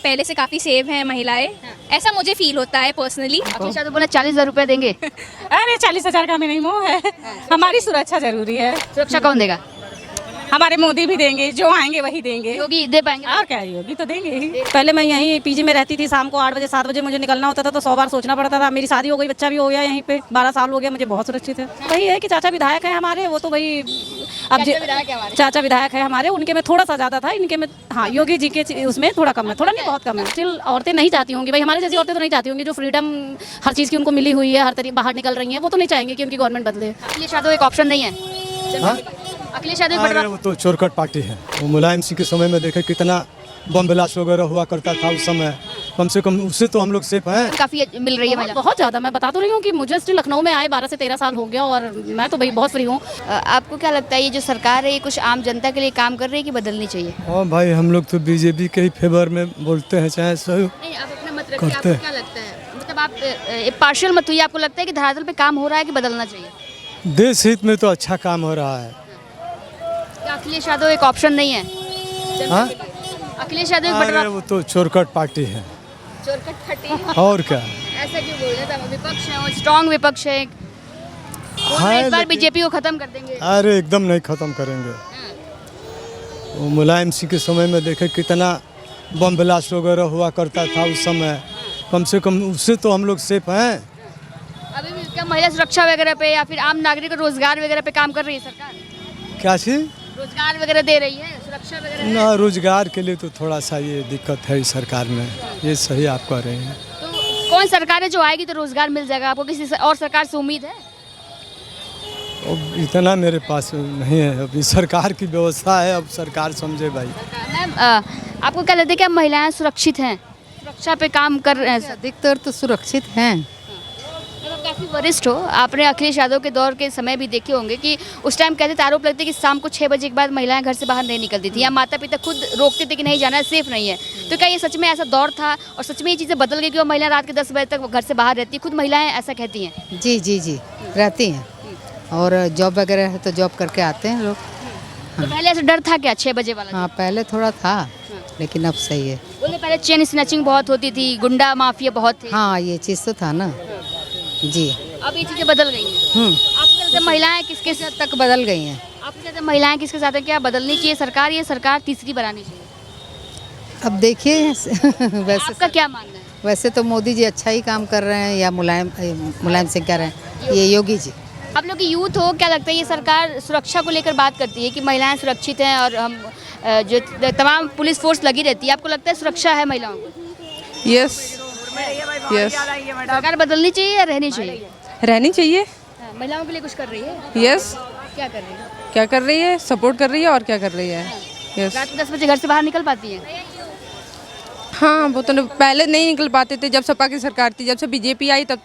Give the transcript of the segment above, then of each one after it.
पहले से काफ़ी सेव हैं महिलाएं, ऐसा मुझे फील होता है पर्सनली। अखिलेश यादव बोला 40,000 रुपए देंगे। अरे 40,000 का हमें नहीं मोह है, हमारी सुरक्षा जरूरी है। सुरक्षा कौन देगा? हमारे मोदी भी देंगे, जो आएंगे वही देंगे। योगी दे पाएंगे? और क्या, योगी तो देंगे ही। पहले मैं यहीं पीजी में रहती थी, शाम को 8 बजे 7 बजे मुझे निकलना होता था तो 100 बार सोचना पड़ता था। मेरी शादी हो गई, बच्चा भी हो गया, यहीं पे 12 साल हो गया, मुझे बहुत सुरक्षित है। वही है कि चाचा विधायक है हमारे, वो तो वही अब चाचा विधायक है हमारे, उनके में थोड़ा सा ज़्यादा था, इनके में हाँ योगी जी के उसमें थोड़ा कम है, थोड़ा नहीं बहुत कम है। स्टिल औरतें नहीं चाहती होंगी भाई, हमारे जैसी औरतें तो नहीं चाहती होंगी, जो फ्रीडम हर चीज़ की उनको मिली हुई है, हर तरीके बाहर निकल रही हैं, वो तो नहीं चाहेंगे कि उनकी गवर्नमेंट बदले। अखिलेश यादव एक ऑप्शन नहीं है? अखिलेश यादव अरे वो तो चोरकट पार्टी है। वो मुलायम सिंह के समय में देखे कितना बम ब्लास्ट वगैरह हुआ करता था उस समय, कम से कम उससे तो हम लोग सेफ हैं। काफी मिल रही है महिला? बहुत ज़्यादा, मैं बता तो रही हूँ कि मुझे स्टिल लखनऊ में आए 12 से 13 साल हो गया और मैं तो भाई बहुत फ्री हूँ। आपको क्या लगता है ये जो सरकार है ये कुछ आम जनता के लिए काम कर रही है कि बदलनी चाहिए? हाँ भाई, हम लोग तो बीजेपी के ही फेवर में बोलते हैं, चाहे सही नहीं, आप अपना मत रखिए, आपको क्या लगता है? मतलब आप पार्शियल मत हुई, आपको लगता है कि धरातल पे काम हो रहा है कि बदलना चाहिए? देश हित में तो अच्छा काम हो रहा है। क्या अखिलेश यादव एक ऑप्शन नहीं है? हाँ? अखिलेश यादव एक अरे वो तो चोरकट पार्टी है। चोरकट खट्टी और क्या, ऐसा क्यों बोल रहे थे? विपक्ष है और स्ट्रांग विपक्ष है। हाँ, इस बार लेकिन- बीजेपी को खत्म कर देंगे? अरे एकदम नहीं खत्म करेंगे। वो मुलायम सिंह के समय में देखे कितना बम ब्लास्ट वगैरह हुआ करता था उस समय, कम से कम उससे तो हम लोग सेफ हैं। अभी भी क्या महिला सुरक्षा वगैरह पे या फिर आम नागरिक को रोजगार वगैरह पे काम कर रही है सरकार? क्या चीज़? रोजगार वगैरह दे रही है, सुरक्षा वगैरह है? ना, रोजगार के लिए तो थोड़ा सा ये दिक्कत है इस सरकार में, ये सही आप कह रहे हैं। तो कौन सरकार है जो आएगी तो रोजगार मिल जाएगा? आपको किसी और सरकार से उम्मीद है? अब इतना मेरे पास नहीं है, अभी सरकार की व्यवस्था है, अब सरकार समझे भाई। मैम आपको क्या लगता है कि अब महिलाएं सुरक्षित हैं, सुरक्षा पे काम कर रहे हैं? अधिकतर तो सुरक्षित हैं। जब आप काफ़ी वरिष्ठ हो, आपने अखिलेश यादव के दौर के समय भी देखे होंगे कि उस टाइम कहते थे, आरोप लगते कि शाम को 6 बजे के बाद महिलाएं घर से बाहर नहीं निकलती थी, या माता पिता खुद रोकते थे कि नहीं जाना, सेफ नहीं है। तो क्या ये सच में ऐसा दौर था और सच में ये चीज़ें बदल गई कि वो महिलाएं रात के 10 बजे तक घर से बाहर रहती है? खुद महिलाएं ऐसा कहती हैं। जी जी जी, रहती हैं और जॉब वगैरह है तो जॉब करके आते हैं लोग। तो पहले ऐसा डर था क्या 6 बजे वाला? हाँ, पहले थोड़ा था लेकिन अब सही है। बोले पहले चेन स्नैचिंग बहुत होती थी, गुंडा माफिया बहुत थे। हाँ, ये चीज़ तो था ना जी। अब ये चीज़ें बदल गई हैं। आपको क्या लगता है महिलाएं किसके साथ तक बदल गई हैं। आपको क्या लगता है महिलाएं किसके साथ हैं? क्या बदलनी चाहिए सरकार, ये सरकार तीसरी बनानी चाहिए? अब देखिए वैसे आपका क्या मानना है? वैसे तो मोदी जी अच्छा ही काम कर रहे हैं, या मुलायम सिंह कह रहे हैं, ये योगी जी। आप लोग की यूथ हो, क्या लगता है ये सरकार सुरक्षा को लेकर बात करती है कि महिलाएं सुरक्षित हैं और हम जो तमाम पुलिस फोर्स लगी रहती है, आपको लगता है सुरक्षा है महिलाओं को? यस यस, सरकार बदलनी चाहिए या रहनी चाहिए? रहनी चाहिए। हाँ, महिलाओं के लिए कुछ कर रही है? यस, क्या कर रही है? क्या कर रही है? सपोर्ट कर रही है और क्या कर रही है। यस, रात को 10 बजे घर से बाहर निकल पाती है? हाँ, वो तो पहले नहीं निकल पाते थे, जब सपा की सरकार थी, जब से बीजेपी आई तब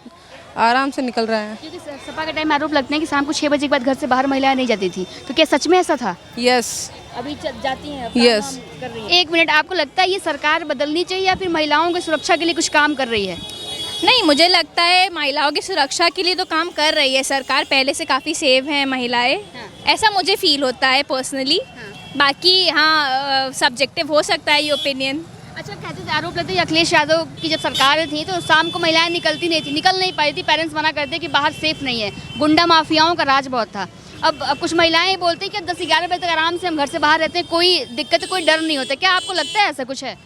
आराम से निकल रहे हैं। क्योंकि सपा के टाइम में आरोप लगते हैं कि शाम को 6 बजे के बाद घर से बाहर महिलाएं नहीं जाती थी, तो क्या सच में ऐसा था? यस अभी जाती हैं? Yes. कर रही हैं। एक मिनट, आपको लगता है ये सरकार बदलनी चाहिए या फिर महिलाओं की सुरक्षा के लिए कुछ काम कर रही है? नहीं, मुझे लगता है महिलाओं की सुरक्षा के लिए तो काम कर रही है सरकार, पहले से काफ़ी सेव हैं महिलाएं, ऐसा मुझे फील होता है पर्सनली। बाकी हाँ, सब्जेक्टिव हो सकता है ये ओपिनियन। अच्छा, कहते थे, आरोप लगते हैं अखिलेश यादव की जब सरकार थी तो शाम को महिलाएं निकल नहीं पाई थी, पेरेंट्स मना करते कि बाहर सेफ नहीं है, गुंडा माफियाओं का राज बहुत था। अब कुछ महिलाएं बोलती हैं कि 10-11 बजे तक आराम से हम घर से बाहर रहते हैं, कोई दिक्कत, कोई डर नहीं होता। क्या आपको लगता है ऐसा कुछ है?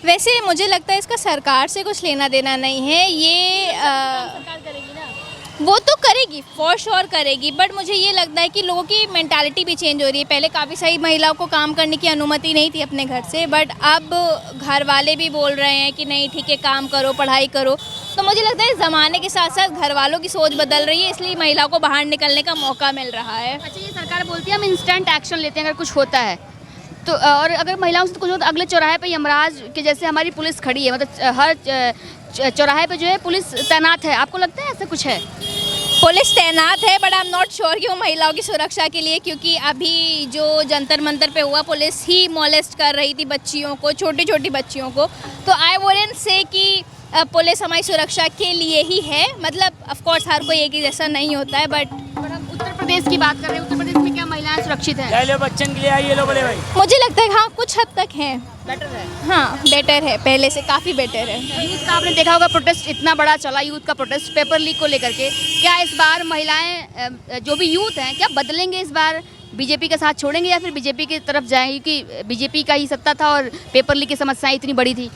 वैसे मुझे लगता है इसका सरकार से कुछ लेना देना नहीं है, ये सरकार करेगी ना? वो तो करेगी, फॉर श्योर करेगी, बट मुझे ये लगता है कि लोगों की मेंटालिटी भी चेंज हो रही है। पहले काफ़ी सारी महिलाओं को काम करने की अनुमति नहीं थी अपने घर से, बट अब घर वाले भी बोल रहे हैं कि नहीं ठीक है, काम करो, पढ़ाई करो। तो मुझे लगता है ज़माने के साथ साथ घर वालों की सोच बदल रही है, इसलिए महिलाओं को बाहर निकलने का मौका मिल रहा है। अच्छा, ये सरकार बोलती है हम इंस्टेंट एक्शन लेते हैं अगर कुछ होता है तो, और अगर महिलाओं से कुछ होता अगले चौराहे पे यमराज के जैसे हमारी पुलिस खड़ी है, मतलब हर चौराहे पे जो है पुलिस तैनात है। आपको लगता है ऐसा कुछ है? पुलिस तैनात है, but I am not sure कि वो महिलाओं की सुरक्षा के लिए, क्योंकि अभी जो जंतर मंतर पे हुआ, पुलिस ही मोलेस्ट कर रही थी बच्चियों को, छोटी छोटी बच्चियों को। तो आई वुडंट से कि पुलिस हमारी सुरक्षा के लिए ही है, मतलब ऑफ कोर्स हर कोई एक ही जैसा नहीं होता है, बट हम उत्तर प्रदेश की बात कर रहे हैं, उत्तर प्रदेश में क्या महिलाएं महिलाएं सुरक्षित हैं? लो बच्चन के लिए आई, ये लो बोले भाई। मुझे लगता है हाँ कुछ हद तक है, बेटर है। हाँ बेटर है, पहले से काफ़ी बेटर है। यूथ का आपने देखा होगा प्रोटेस्ट इतना बड़ा चला, यूथ का प्रोटेस्ट पेपर लीक को लेकर के। क्या इस बार महिलाएं जो भी यूथ हैं क्या बदलेंगे इस बार, बीजेपी का साथ छोड़ेंगे या फिर बीजेपी की तरफ जाएंगे, क्योंकि बीजेपी का ही सत्ता था और पेपर लीक की समस्याएं इतनी बड़ी थी?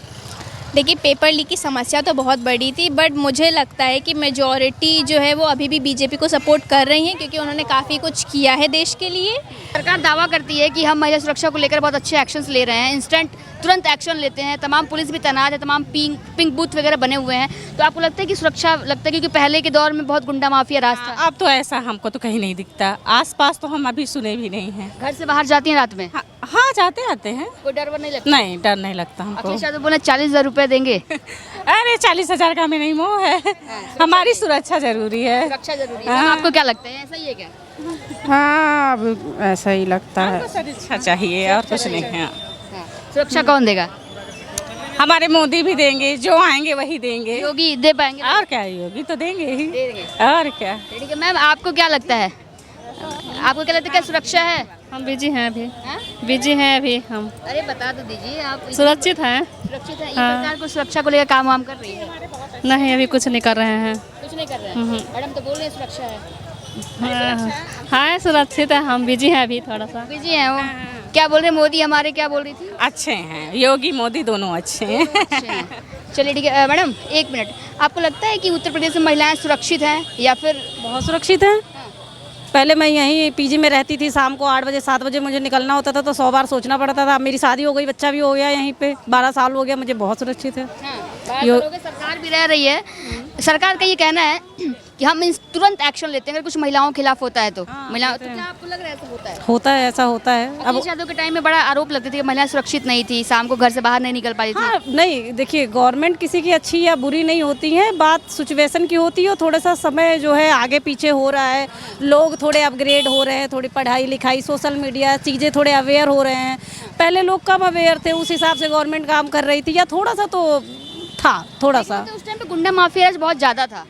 देखिए पेपर लीक की समस्या तो बहुत बड़ी थी, बट मुझे लगता है कि मेजॉरिटी जो है वो अभी भी बीजेपी को सपोर्ट कर रही है, क्योंकि उन्होंने काफ़ी कुछ किया है देश के लिए। सरकार दावा करती है कि हम महिला सुरक्षा को लेकर बहुत अच्छे एक्शंस ले रहे हैं, इंस्टेंट तुरंत एक्शन लेते हैं, तमाम पुलिस भी तैनात है, तमाम पिंक बूथ वगैरह बने हुए हैं। तो आपको लगता है कि सुरक्षा लगता है, क्योंकि पहले के दौर में बहुत गुंडा माफिया राज था? अब तो ऐसा हमको तो कहीं नहीं दिखता, आसपास तो हम अभी सुने भी नहीं हैं। घर से बाहर जाती हैं रात में? हाँ जाते आते हैं, कोई डर वर नहीं लगता? नहीं डर नहीं लगता हमको। अखिलेश यादव बोले 40,000 रुपए देंगे। अरे 40,000 का हमें नहीं मोह है, हमारी सुरक्षा जरूरी है। सुरक्षा जरूरी है। आपको क्या लगता है, ऐसा ही है क्या? हाँ अब ऐसा ही लगता है, सुरक्षा चाहिए और कुछ नहीं है। सुरक्षा कौन देगा? हमारे मोदी भी देंगे, जो आएंगे वही देंगे। योगी दे पाएंगे? और क्या, योगी तो देंगे ही, दे देंगे। और क्या। ठीक है मैम, आपको क्या लगता है, आपको क्या लगता है, क्या सुरक्षा है? हम बिजी हैं अभी, हाँ? बिजी हैं अभी हम। अरे बता तो दीजिए आप। सुरक्षित हैं? सुरक्षित है? ये सरकार को सुरक्षा को लेकर काम वाम कर रही है? नहीं अभी कुछ नहीं कर रहे हैं। कुछ नहीं कर रहे हैं मैडम, तो बोल रहे हैं सुरक्षा है। हाँ सुरक्षित है, हम बिजी हैं अभी थोड़ा सा। बिजी हैं वो? क्या बोल रहे हैं मोदी हमारे, क्या बोल रही थी? अच्छे हैं, योगी मोदी दोनों अच्छे हैं। अच्छे हैं। चलिए ठीक है मैडम, एक मिनट, आपको लगता है कि उत्तर प्रदेश में महिलाएं सुरक्षित हैं या फिर? बहुत सुरक्षित हैं। पहले मैं यहीं पीजी में रहती थी, शाम को 8 बजे 7 बजे मुझे निकलना होता था तो 100 बार सोचना पड़ता था। मेरी शादी हो गई, बच्चा भी हो गया यहीं पे, 12 साल हो गया, मुझे बहुत सुरक्षित है। सरकार भी रह रही है, सरकार का ये कहना है कि हम तुरंत एक्शन लेते हैं अगर कुछ महिलाओं के खिलाफ होता है तो। महिलाओं, तो क्या आपको लग रहा है ऐसा होता है? होता है, ऐसा होता है। अब अखिलेश यादव के टाइम में बड़ा आरोप लगते थे कि महिलाएं सुरक्षित नहीं थी, शाम को घर से बाहर नहीं निकल पाती थी। हाँ नहीं, देखिए गवर्नमेंट किसी की अच्छी या बुरी नहीं होती है, बात सिचुएशन की होती है। थोड़ा सा समय जो है आगे पीछे हो रहा है, लोग थोड़े अपग्रेड हो रहे हैं, थोड़ी पढ़ाई लिखाई, सोशल मीडिया, चीज़ें थोड़े अवेयर हो रहे हैं। पहले लोग कम अवेयर थे, उस हिसाब से गवर्नमेंट काम कर रही थी, या थोड़ा सा तो था, थोड़ा सा। तो उस टाइम पे गुंडा माफिया बहुत ज़्यादा था।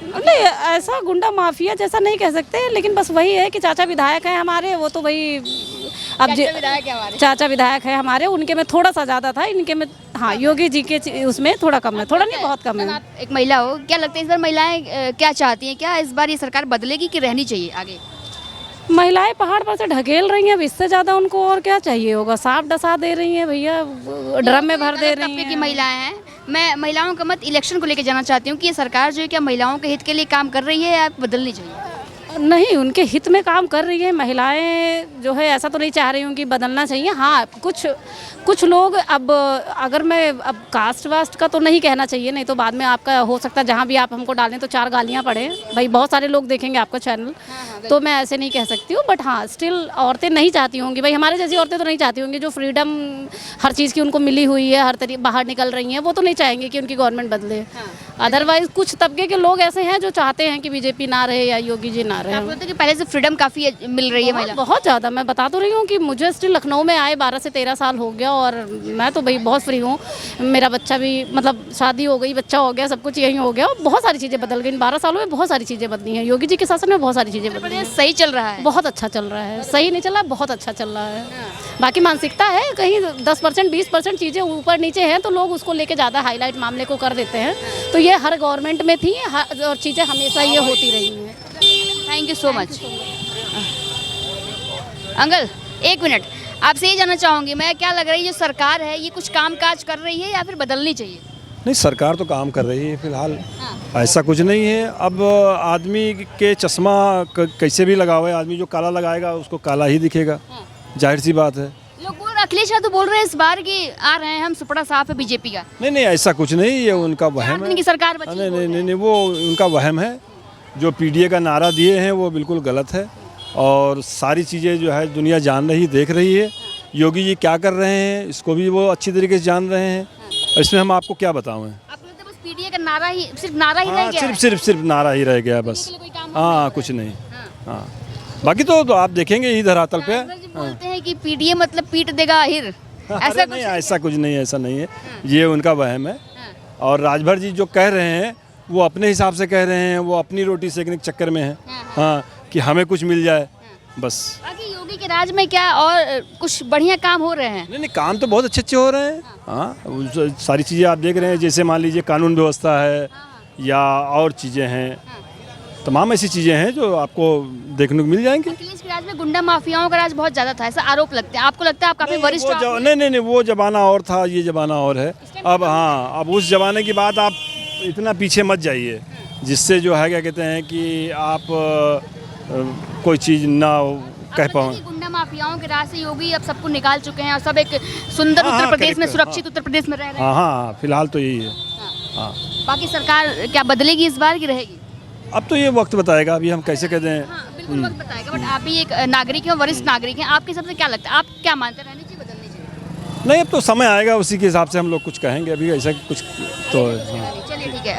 नहीं ऐसा गुंडा माफिया जैसा नहीं कह सकते, लेकिन बस वही है कि चाचा विधायक हैं हमारे, वो तो वही अब विधायक है हमारे। चाचा विधायक है हमारे, उनके में थोड़ा सा ज़्यादा था, इनके में हाँ योगी जी के उसमें थोड़ा कम है, थोड़ा नहीं बहुत कम है। आप एक महिला हो, क्या लगता है इस बार महिलाएं क्या चाहती हैं, क्या इस बार ये सरकार बदलेगी कि रहनी चाहिए आगे? महिलाएं पहाड़ पर से ढकेल रही हैं, अब इससे ज़्यादा उनको और क्या चाहिए होगा। सांप डसा दे रही हैं भैया, ड्रम में भर दे रही हैं। की महिलाएं हैं, मैं महिलाओं का मत इलेक्शन को लेकर जाना चाहती हूँ कि ये सरकार जो है क्या महिलाओं के हित के लिए काम कर रही है या बदलनी चाहिए? नहीं, उनके हित में काम कर रही है। महिलाएं जो है ऐसा तो नहीं चाह रही हूँ कि बदलना चाहिए। हाँ कुछ लोग, अब अगर मैं अब कास्ट वास्ट का तो नहीं कहना चाहिए, नहीं तो बाद में आपका हो सकता है जहाँ भी आप हमको डालें तो 4 गालियाँ पड़े भाई, बहुत सारे लोग देखेंगे आपका चैनल। तो मैं ऐसे नहीं कह सकती हूँ, बट हाँ स्टिल औरतें नहीं चाहती होंगी भाई, हमारे जैसी औरतें तो नहीं चाहती होंगी, जो फ्रीडम हर चीज़ की उनको मिली हुई है, हर तरीके बाहर निकल रही हैं, वो तो नहीं चाहेंगे कि उनकी गवर्नमेंट बदले। अदरवाइज कुछ तबके के लोग ऐसे हैं जो चाहते हैं कि बीजेपी ना रहे या योगी जी ना रहे। आपको लगता है कि पहले से फ्रीडम काफ़ी मिल रही है महिला? बहुत ज़्यादा, मैं बता तो रही हूँ कि मुझे स्टिल लखनऊ में आए 12 से 13 साल हो गया, और मैं तो भाई बहुत फ्री हूँ। मेरा बच्चा भी, मतलब शादी हो गई, बच्चा हो गया, सब कुछ यही हो गया, और बहुत सारी चीज़ें बदल गई। इन 12 सालों में बहुत सारी चीज़ें बदली हैं, योगी जी के शासन में बहुत सारी चीज़ें बदली हैं। सही चल रहा है? बहुत अच्छा चल रहा है, सही नहीं चल रहा, बहुत अच्छा चल रहा है। बाकी मानसिकता है, कहीं 10% 20% चीज़ें ऊपर नीचे हैं तो लोग उसको लेके ज़्यादा हाईलाइट मामले को कर देते हैं, तो ये हर गवर्नमेंट में थी और चीज़ें हमेशा ये होती रही हैं। Thank you so much. Uncle एक मिनट, आपसे ये जानना चाहूँगी मैं, क्या लग रहा है जो सरकार है ये कुछ काम काज कर रही है या फिर बदलनी चाहिए? नहीं, सरकार तो काम कर रही है फिलहाल, ऐसा कुछ नहीं है। अब आदमी के चश्मा कैसे भी लगा हुआ है, आदमी जो काला लगाएगा उसको काला ही दिखेगा, जाहिर सी बात है। लोग बोल रहे, अखिलेश यादव बोल रहे हैं इस बार कि आ रहे हैं हम, सुपड़ा साफ है बीजेपी का। नहीं, ऐसा कुछ नहीं, ये उनका वहम है की सरकार बची। नहीं, वो उनका वहम है। जो पीडीए का नारा दिए हैं वो बिल्कुल गलत है, और सारी चीज़ें जो है दुनिया जान रही, देख रही है। योगी जी क्या कर रहे हैं इसको भी वो अच्छी तरीके से जान रहे हैं, और इसमें हम आपको क्या बताएं। बस पीडीए का नारा ही, सिर्फ नारा ही रह गया? सिर्फ नारा ही रह गया बस। हाँ, कुछ नहीं। हाँ, बाकी तो आप देखेंगे ही धरातल पे। बोलते हैं कि पीडीए मतलब पीट देगा आखिर, ऐसा नहीं, ऐसा कुछ नहीं है, ऐसा नहीं है, ये उनका वहम है। और राजभर जी जो कह रहे हैं वो अपने हिसाब से कह रहे हैं, वो अपनी रोटी सेकने के चक्कर में है। हाँ, कि हमें कुछ मिल जाए, बस। बाकी योगी के राज में क्या और कुछ बढ़िया काम हो रहे हैं? नहीं नहीं, काम तो बहुत अच्छे अच्छे हो रहे हैं। हाँ, सारी चीज़ें आप देख रहे हैं, जैसे मान लीजिए कानून व्यवस्था है या और चीज़ें हैं, तमाम ऐसी चीज़ें हैं जो आपको देखने को मिल जाएंगी। अखिलेश के राज में गुंडा माफियाओं का राज बहुत ज्यादा था, ऐसा आरोप लगता है। आपको लगता है आप काफी वरिष्ठ हो? नहीं, वो ज़माना और था, ये ज़माना और है। अब हाँ, अब उस ज़माने की बात आप इतना पीछे मत जाइए, जिससे जो है क्या कहते हैं कि आप कोई चीज़ ना कह पाओ। गुंडा माफियाओं के राज से योगी अब सबको निकाल चुके हैं और सब एक सुंदर उत्तर प्रदेश में, सुरक्षित उत्तर प्रदेश में रह रहे हैं। हाँ, फिलहाल तो यही है। हाँ, बाकी सरकार क्या बदलेगी इस बार की रहेगी? अब तो ये वक्त बताएगा, अभी हम कैसे कह दें। हाँ, बिल्कुल वक्त बताएगा। बट आप भी एक नागरिक हैं, वरिष्ठ नागरिक हैं, आपके हिसाब से क्या लगता है, आप क्या मानते हैं, रहनी चाहिए बदलनी चाहिए? नहीं, अब तो समय आएगा, उसी के हिसाब से हम लोग कुछ कहेंगे, अभी ऐसा कुछ तो। चलिए ठीक है।